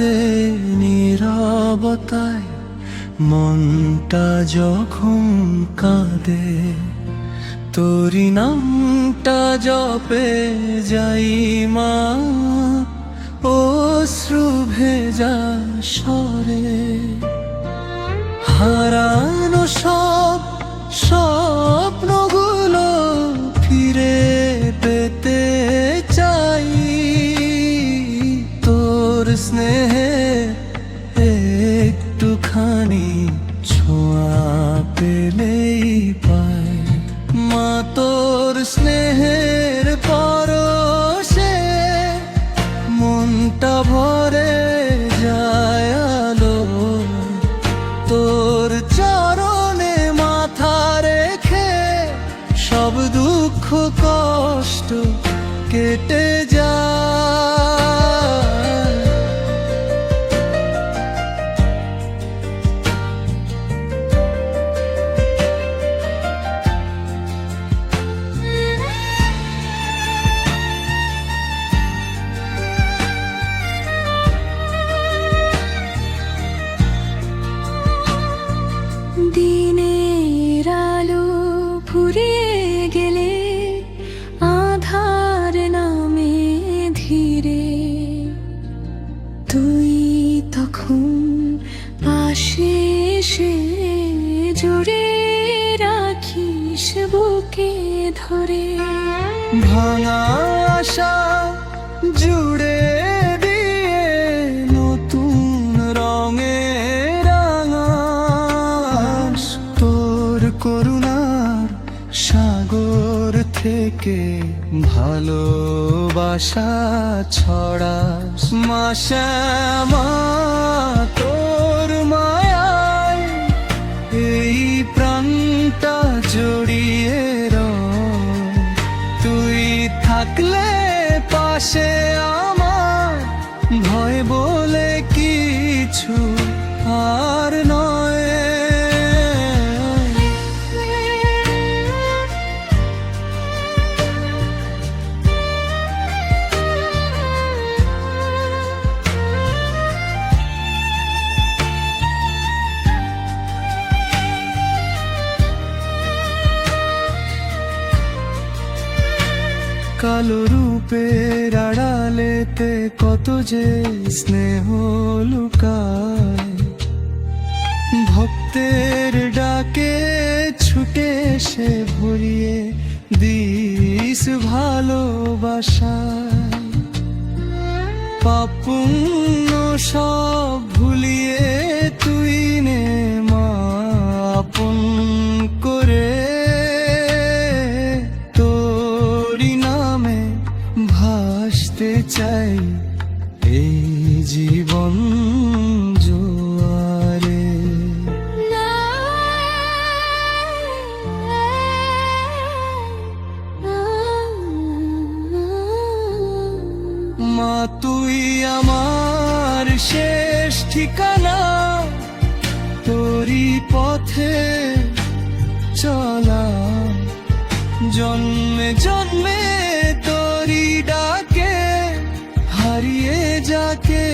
রাতে নীরবতায় মনটা যখন কাঁদে, তোরি নামটা জপে যাই মা, অশ্রু ভেজা স্বরে। হারানো সব স্বপ্নগুলো ফিরে পেতে চাই, তোর স্নেহে একটুখানি ছোঁয়া পেলেই পাই। মা তোর স্নেহের পরশে মনটা ভরে যায় আলো, তোর চরণে মাথা রেখে সব দুঃখ কষ্ট কেটে যায়। দিনের আলো ফুরিয়ে গেলে আধার নামে ধীরে, তুই তখন পাশে এসে জুড়ে রাখিস বুকে ধরে। ভাঙা আশা জুড়ে দিয়ে নতুন রঙের আকাশ, তোর করুণার সাগর থেকে ভালোবাসা ছড়াস। মা শ্যামা তোর মায়ায় এই প্রাণটা জড়িয়ে রয়, তুই থাকলে পাশে আমার ভয় বলে কিছু আর নয়। কালো রূপের আড়ালেতে কত যে স্নেহ লুকায়, ভক্তের ডাকে ছুটে সে ভরিয়ে দিস ভালোবাসায়। পাপ পুণ্য সব ভুলিয়ে তুই নে মা আপন করে, ভাসতে চাই এই জীবন জোয়ারে। মা তুই আমার শেষ ঠিকানা, তোরি পথে চলা, জন্মে জন্মে তোরি ডাকে হারিয়ে যাকে